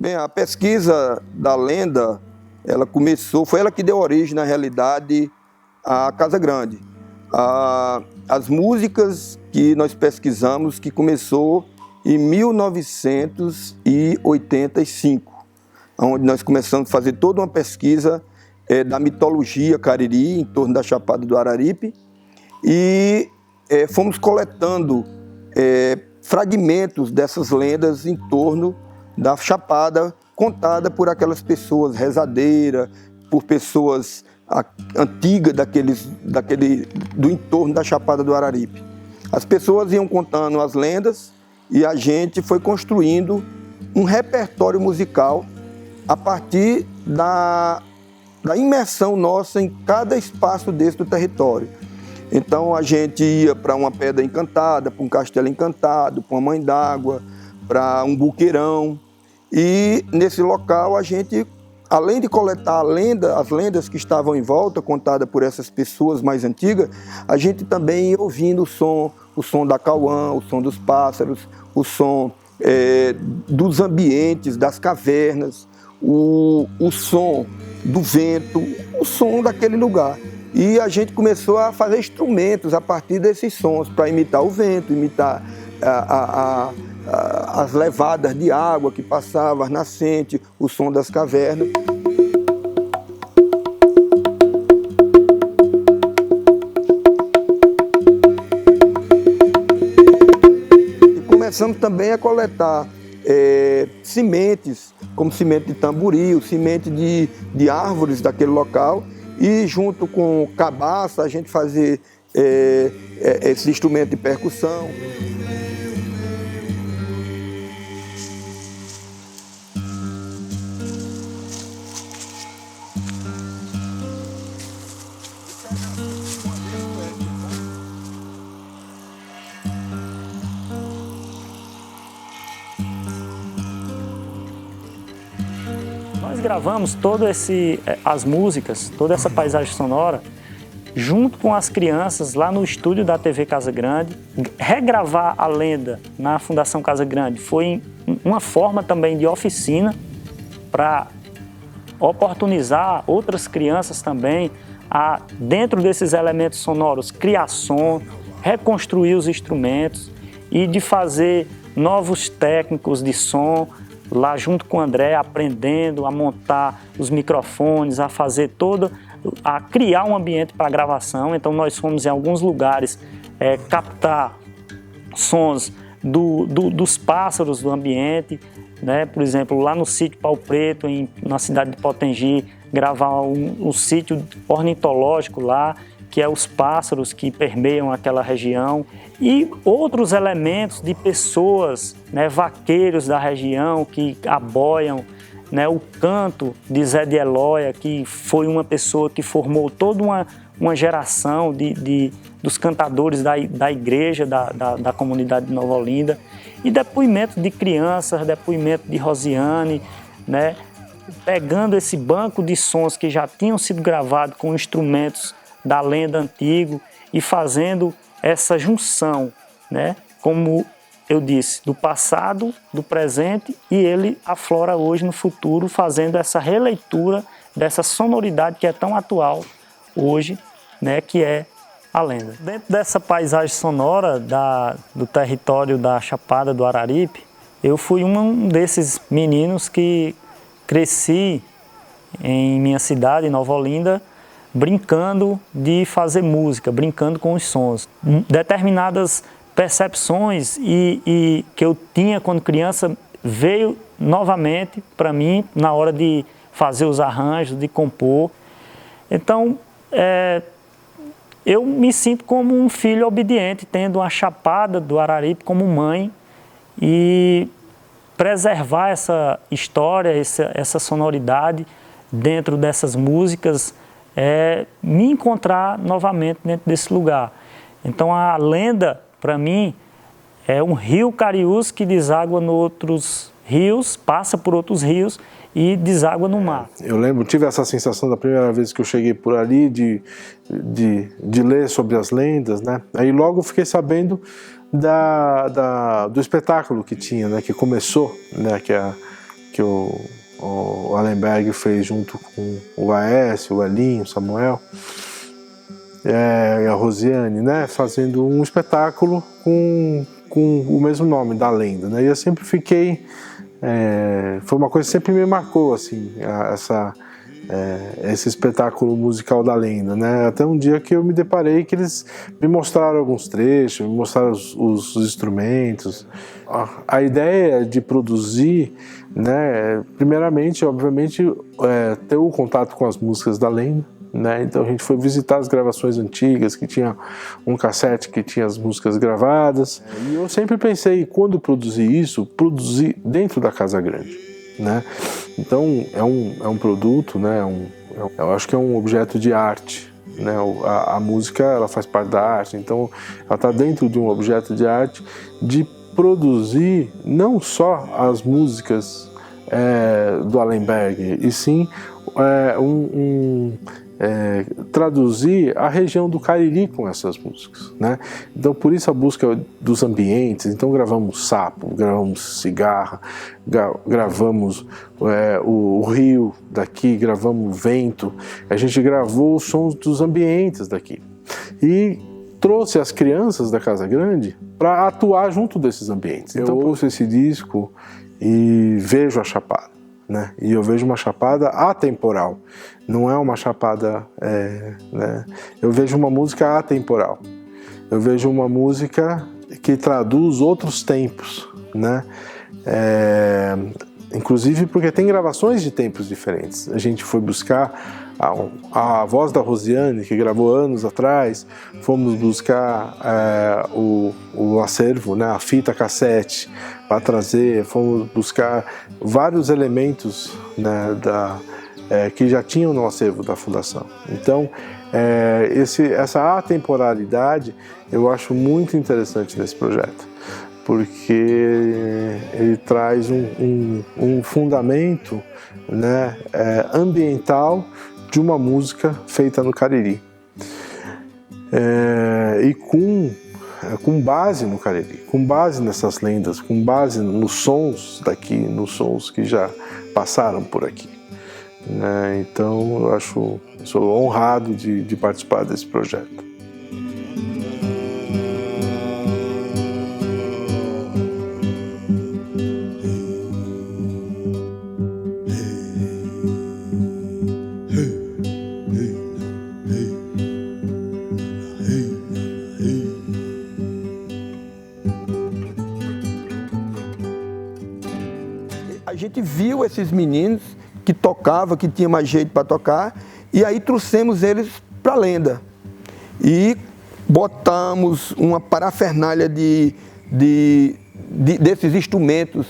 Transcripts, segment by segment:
Bem, a pesquisa da lenda, ela começou, foi ela que deu origem, na realidade, à Casa Grande. As músicas que nós pesquisamos, que começou em 1985, onde nós começamos a fazer toda uma pesquisa da mitologia cariri, em torno da Chapada do Araripe, e fomos coletando fragmentos dessas lendas em torno da Chapada, contada por aquelas pessoas rezadeiras, por pessoas antigas do entorno da Chapada do Araripe. As pessoas iam contando as lendas e a gente foi construindo um repertório musical a partir da imersão nossa em cada espaço desse do território. Então a gente ia para uma pedra encantada, para um castelo encantado, para uma mãe d'água, para um buqueirão. E nesse local a gente, além de coletar as lendas que estavam em volta, contadas por essas pessoas mais antigas, a gente também ia ouvindo o som da cauã, o som dos pássaros, o som dos ambientes, das cavernas, o som do vento, o som daquele lugar. E a gente começou a fazer instrumentos a partir desses sons, para imitar o vento, imitar as levadas de água que passavam, as nascentes, o som das cavernas. E começamos também a coletar sementes, como semente de tamboril, semente de árvores daquele local, e junto com cabaça a gente fazer esse instrumento de percussão. Nós gravamos as músicas, toda essa paisagem sonora, junto com as crianças lá no estúdio da TV Casa Grande. Regravar a lenda na Fundação Casa Grande foi uma forma também de oficina para oportunizar outras crianças também a, dentro desses elementos sonoros, criar som, reconstruir os instrumentos e de fazer novos técnicos de som, lá junto com o André, aprendendo a montar os microfones, a fazer a criar um ambiente para gravação. Então nós fomos em alguns lugares captar sons dos pássaros do ambiente, né? Por exemplo, lá no sítio Pau Preto, na cidade de Potengi, gravar um sítio ornitológico lá, que é os pássaros que permeiam aquela região, e outros elementos de pessoas, né, vaqueiros da região que aboiam, né, o canto de Zé de Eloia, que foi uma pessoa que formou toda uma geração dos cantadores da igreja, da comunidade de Nova Olinda, e depoimentos de crianças, depoimento de Rosiane, né, pegando esse banco de sons que já tinham sido gravados com instrumentos da lenda antigo e fazendo essa junção, né? Como eu disse, do passado, do presente, e ele aflora hoje no futuro, fazendo essa releitura dessa sonoridade que é tão atual hoje, né? Que é a lenda. Dentro dessa paisagem sonora do território da Chapada do Araripe, eu fui um desses meninos que cresci em minha cidade, em Nova Olinda, brincando de fazer música, brincando com os sons. Determinadas percepções que eu tinha quando criança veio novamente para mim na hora de fazer os arranjos, de compor. Então, eu me sinto como um filho obediente, tendo a Chapada do Araripe como mãe, e preservar essa história, essa sonoridade dentro dessas músicas, me encontrar novamente dentro desse lugar. Então a lenda, para mim, é um rio Cariús que deságua em outros rios, passa por outros rios e deságua no mar. Eu lembro, tive essa sensação da primeira vez que eu cheguei por ali, de ler sobre as lendas, né? Aí logo fiquei sabendo do espetáculo que tinha, né? Que começou, né? Que que o Allenberg fez junto com o Aécio, o Elinho, o Samuel e a Rosiane, né, fazendo um espetáculo com o mesmo nome, Da Lenda, né, e eu sempre fiquei, foi uma coisa que sempre me marcou, assim, esse espetáculo musical da Lenda, né? Até um dia que eu me deparei que eles me mostraram alguns trechos, me mostraram os instrumentos. A ideia de produzir, né, primeiramente, obviamente, ter o contato com as músicas da Lenda, né? Então a gente foi visitar as gravações antigas, que tinha um cassete que tinha as músicas gravadas, e eu sempre pensei, quando produzir isso, produzir dentro da Casa Grande, né? Então é um produto, né? Eu acho que é um objeto de arte, né? A música, ela faz parte da arte, então ela está dentro de um objeto de arte, de produzir não só as músicas do Allenberg, e sim traduzir a região do Cariri com essas músicas, né? Então por isso a busca dos ambientes. Então gravamos Sapo, gravamos Cigarra, gravamos o rio daqui, gravamos Vento. A gente gravou os sons dos ambientes daqui e trouxe as crianças da Casa Grande para atuar junto desses ambientes. Então eu ouço esse disco e vejo a Chapada, né? E eu vejo uma Chapada atemporal, não é uma Chapada, né? Eu vejo uma música atemporal, eu vejo uma música que traduz outros tempos, né? Inclusive porque tem gravações de tempos diferentes. A gente foi buscar a voz da Rosiane, que gravou anos atrás, fomos buscar o acervo, né, a fita cassete, para trazer, fomos buscar vários elementos, né, que já tinham no acervo da Fundação. Então, essa atemporalidade eu acho muito interessante nesse projeto, porque ele traz um fundamento, né, ambiental de uma música feita no Cariri, e com base no Cariri, com base nessas lendas, com base nos sons daqui, nos sons que já passaram por aqui, né? Então eu sou honrado de participar desse projeto. A gente viu esses meninos que tocavam, que tinha mais jeito para tocar, e aí trouxemos eles para a Lenda. E botamos uma parafernália desses instrumentos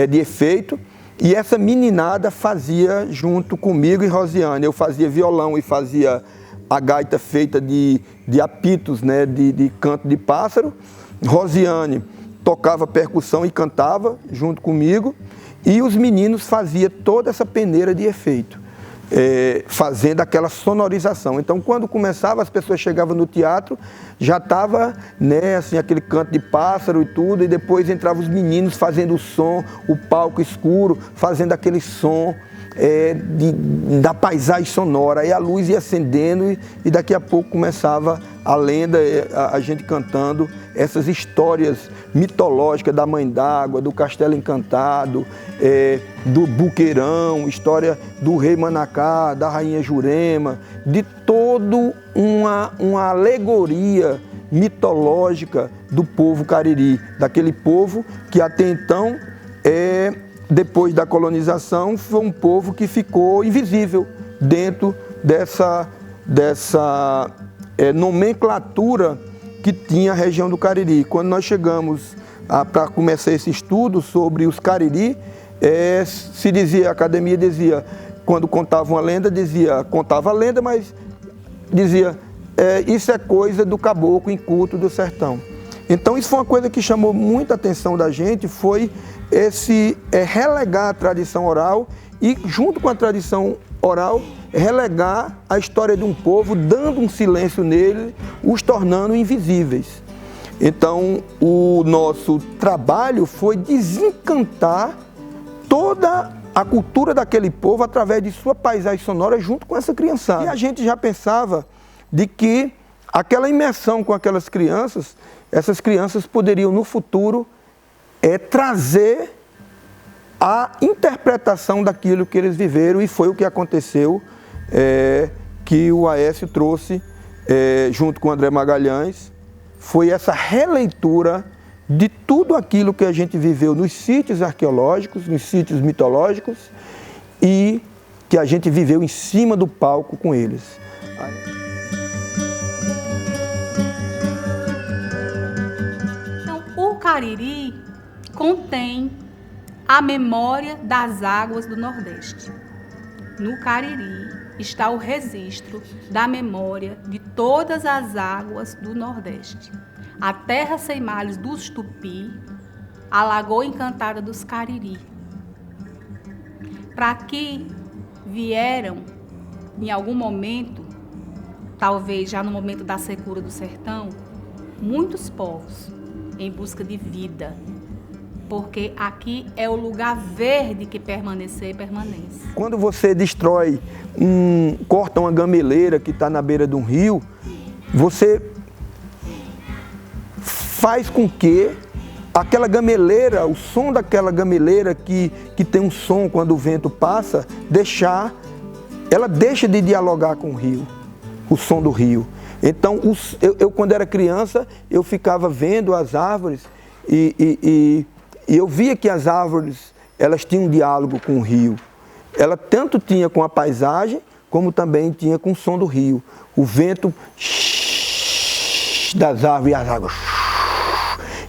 de efeito, e essa meninada fazia junto comigo e Rosiane. Eu fazia violão e fazia a gaita feita de apitos, né, de canto de pássaro. Rosiane tocava percussão e cantava junto comigo. E os meninos faziam toda essa peneira de efeito, fazendo aquela sonorização. Então, quando começava, as pessoas chegavam no teatro, já estava, né, assim, aquele canto de pássaro e tudo, e depois entravam os meninos fazendo o som, o palco escuro, fazendo aquele som da paisagem sonora. Aí a luz ia acendendo e daqui a pouco começava a lenda, a gente cantando essas histórias mitológicas da Mãe d'Água, do Castelo Encantado, do Buqueirão, história do Rei Manacá, da Rainha Jurema, de toda uma alegoria mitológica do povo Cariri, daquele povo que até então, depois da colonização, foi um povo que ficou invisível dentro dessa nomenclatura que tinha a região do Cariri. Quando nós chegamos para começar esse estudo sobre os Cariri, se dizia, a academia dizia, quando contava uma lenda, contava a lenda, mas dizia, isso é coisa do caboclo inculto do sertão. Então isso foi uma coisa que chamou muita atenção da gente, foi relegar a tradição oral e, junto com a tradição oral, relegar a história de um povo, dando um silêncio nele, os tornando invisíveis. Então, o nosso trabalho foi desencantar toda a cultura daquele povo através de sua paisagem sonora junto com essa criançada. E a gente já pensava de que aquela imersão com aquelas crianças, essas crianças poderiam no futuro trazer a interpretação daquilo que eles viveram, e foi o que aconteceu, que o Aécio trouxe junto com o André Magalhães. Foi essa releitura de tudo aquilo que a gente viveu nos sítios arqueológicos, nos sítios mitológicos, e que a gente viveu em cima do palco com eles. Então, o Cariri contém a memória das águas do Nordeste. No Cariri está o registro da memória de todas as águas do Nordeste. A terra sem males dos Tupi, a Lagoa Encantada dos Cariri. Para que vieram, em algum momento, talvez já no momento da secura do sertão, muitos povos em busca de vida, porque aqui é o lugar verde que permanece. Quando você destrói, corta uma gameleira que está na beira de um rio, você faz com que aquela gameleira, o som daquela gameleira que tem um som quando o vento passa, ela deixa de dialogar com o rio, o som do rio. Então, eu quando era criança, eu ficava vendo as árvores e eu via que as árvores, elas tinham um diálogo com o rio. Ela tanto tinha com a paisagem, como também tinha com o som do rio. O vento das árvores e as águas.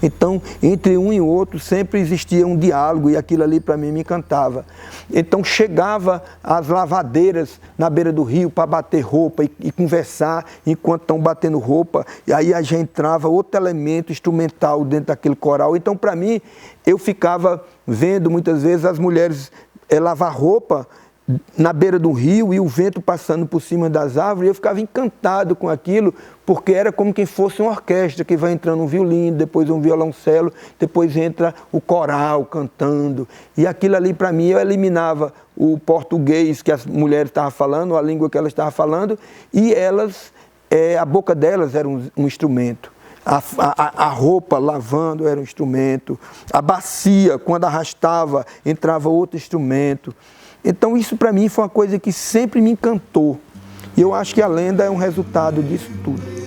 Então, entre um e outro, sempre existia um diálogo, e aquilo ali para mim me encantava. Então, chegava às lavadeiras na beira do rio para bater roupa e conversar enquanto estão batendo roupa, e aí já entrava outro elemento instrumental dentro daquele coral. Então, para mim, eu ficava vendo muitas vezes as mulheres lavar roupa na beira do rio e o vento passando por cima das árvores, e eu ficava encantado com aquilo, porque era como quem fosse uma orquestra, que vai entrando um violino, depois um violoncelo, depois entra o coral cantando. E aquilo ali, para mim, eu eliminava o português que as mulheres estavam falando, a língua que elas estavam falando, e elas, a boca delas era um instrumento. A roupa lavando era um instrumento. A bacia, quando arrastava, entrava outro instrumento. Então isso para mim foi uma coisa que sempre me encantou. E eu acho que a lenda é um resultado disso tudo.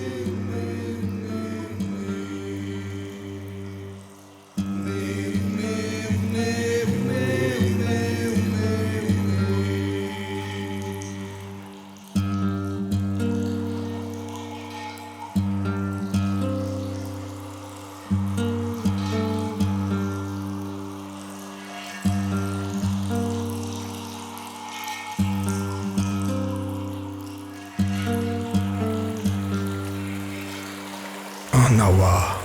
Anauá.